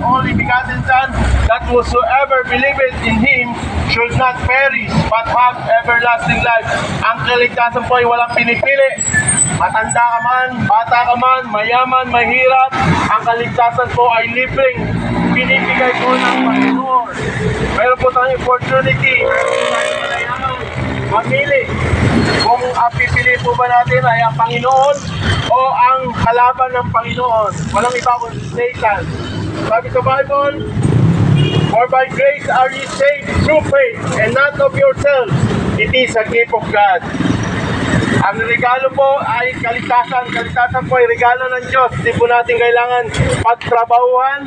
only begotten Son, that whosoever believeth in Him should not perish, but have everlasting life. Ang kaligtasan po ay walang pinipili. Matanda ka man, bata ka man, mayaman, mahirap, ang kaligtasan po ay libreng binibigay po ng Panginoon. Meron po tayong opportunity, mamili kung pipili po ba natin ay ang Panginoon o ang kalaban ng Panginoon. Walang iba kundi Satan. Sabi sa Bible, for by grace are ye saved through faith, and not of yourselves. It is a gift of God. Ang regalo po ay kaligtasan. Kaligtasan po ay regalo ng Diyos. Hindi po natin kailangan pagtrabahuhan,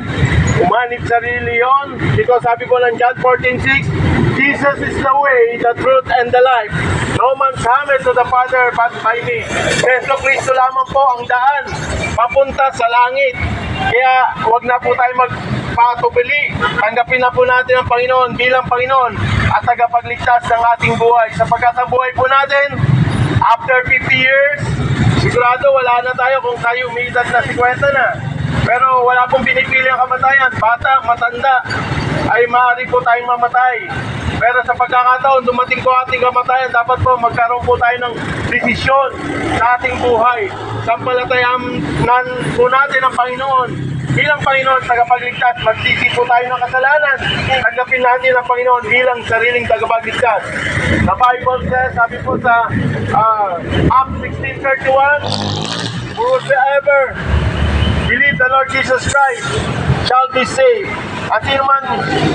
umanib sarili yon. Because sabi po ng John 14:6, Jesus is the way, the truth, and the life. No man cometh to the Father but by me. Jesu Cristo lamang po ang daan papunta sa langit. Kaya wag na po tayo magpatubili. Tanggapin na po natin ang Panginoon bilang Panginoon at tagapagligtas ng ating buhay. Sapagkat ang buhay po natin, after 50 years, sigurado wala na tayo kung tayo umiidad na 50 na. Pero wala pong pinipili ang kamatayan. Bata, matanda, ay maaari po tayong mamatay. Pero sa pagkakataon, dumating po ating kamatayan, dapat po magkaroon po tayo ng desisyon sa ating buhay. Sampalatayaan po natin ang Panginoon. Bilang Panginoon, tagapagligtas, magsisi po tayo ng kasalanan. Tanggapin natin ang Panginoon bilang sariling tagapagligtas. Sa Bible says, sabi po sa Acts 16:31, whosoever believe the Lord Jesus Christ shall be saved. At sino man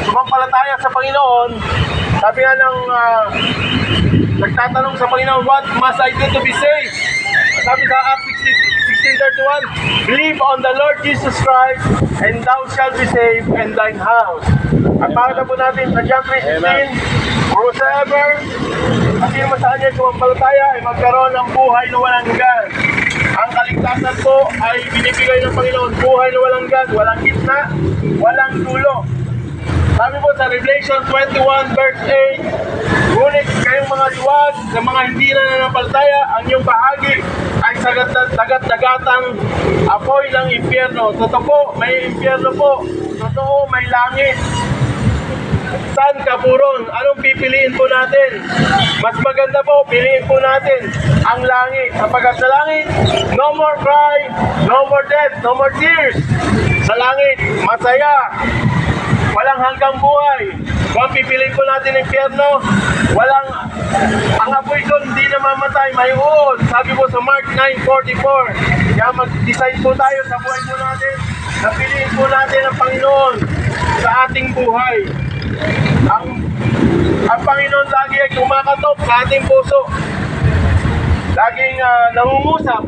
sumampalataya sa Panginoon, sabi nga ng nagtatanong sa Panginoon, what must I do to be saved? Sabi sa Acts 16:31, believe on the Lord Jesus Christ, and thou shalt be saved and thine house. At makita po natin sa John 3:16, whosoever, at sino man sa kanya sumampalataya, ay magkaroon ng buhay na walang hanggan. Ang kaligtasan po ay binibigay ng Panginoon, buhay na walang hanggan, walang gitna, walang dulo. Sabi po sa Revelation 21 verse 8, ngunit kayong mga duwag sa mga hindi na nanampalataya, ang iyong bahagi ay dagat-dagatang apoy ng impyerno. Totoo po, may impyerno po. Totoo, may langit. Saan kapuron? Anong pipiliin po natin? Mas maganda po, piliin po natin ang langit. Sapagkat sa langit, no more cry, no more death, no more tears. Sa langit, masaya, walang hanggang buhay. Kung pipiliin po natin ang impyerno, walang, ang apoy doon hindi na mamatay, may uod. Sabi po sa Mark 9:44, kaya mag-decide po tayo sa buhay po natin, napiliin po natin ang Panginoon sa ating buhay. Ang Panginoon lagi ay kumakatok sa ating puso. Laging nangungusap.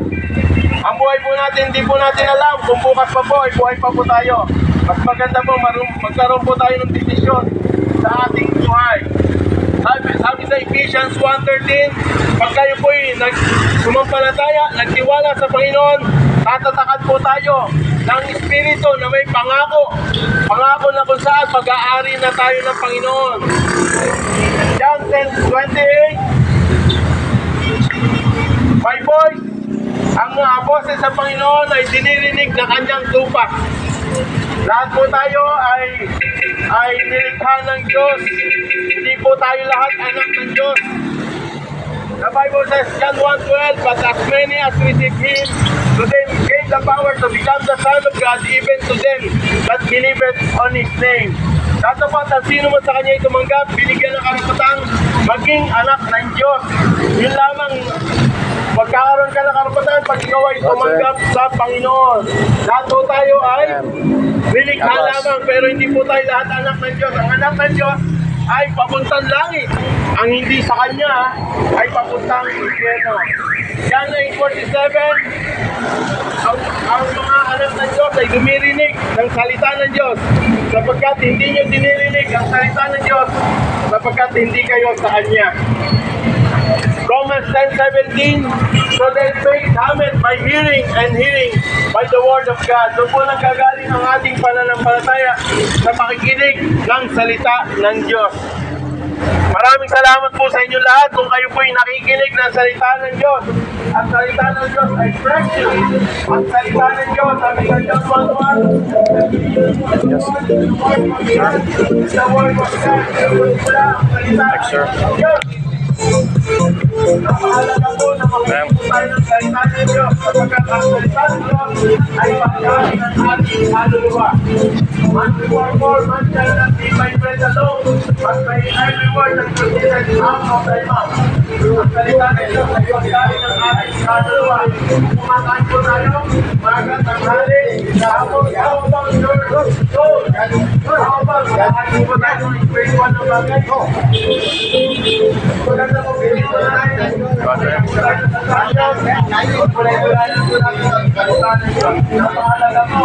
Ang buhay po natin, hindi po natin alam kung bukas pa po ay buhay pa po tayo. Mas maganda po magkaroon po tayo ng desisyon sa ating buhay. Sabi sa Ephesians 1:13, pag kayo po ay sumampalataya, nagtiwala sa Panginoon, tatatakan po tayo ng Espiritu na may pangako. Pangako na kung saan pag-aari na tayo ng Panginoon. John 10:28, my voice, ang mga boses sa Panginoon ay dinirinig ng kanyang tupa. Lahat po tayo ay nilikha ng Diyos. Hindi po tayo lahat anak ng Diyos. The Bible says, John 1:12, but as many as receive Him, to them He gave the power to become the Son of God, even to them that believeth on His name. Tatapat ang sino man sa Kanya tumanggap, binigyan ng karapatang maging anak ng Diyos. Yun lamang, magkakaroon ka ng karapatan pag ikaw ay tumanggap sa Panginoon. Lahat po tayo ay nilikha lamang, pero hindi po tayo lahat anak ng Diyos. Ang anak ng Diyos ay papuntang langit. Ang hindi sa Kanya ay papuntang impyerno. John 8:47, ang mga anak ng Diyos ay dumirinig ng salita ng Diyos, sapagkat hindi nyo dinirinig ang salita ng Diyos, sapagkat hindi kayo sa Kanya. Romans 10:17, so then faith cometh by hearing, and hearing by the word of God. Doon po nagkagaling ang ating pananampalataya sa pakikinig ng salita ng Diyos. Maraming salamat po sa inyo lahat kung kayo po'y nakikinig ng salita ng Diyos. Ang salita ng Diyos ay precious. Ang salita ng Diyos, sabi ka Diyos, the word of God, ang salita ng Diyos. Napahalaga po na makinig po tayo ng salita ng Diyos sapagkat ang salita ng Diyos ay pagkain ng ating kaluluwa. Man before man shall not be by bread alone, but by every word that proceeded out of thy mouth. Ang salita ng Diyos ay pagkain ng ating kaluluwa. Kumakaan po tayo, magat ang hali, how about your soul? How about kumakaan po tayo ng spiritual na bagay? Maganda po, pinito na tayo. Napahalaga po.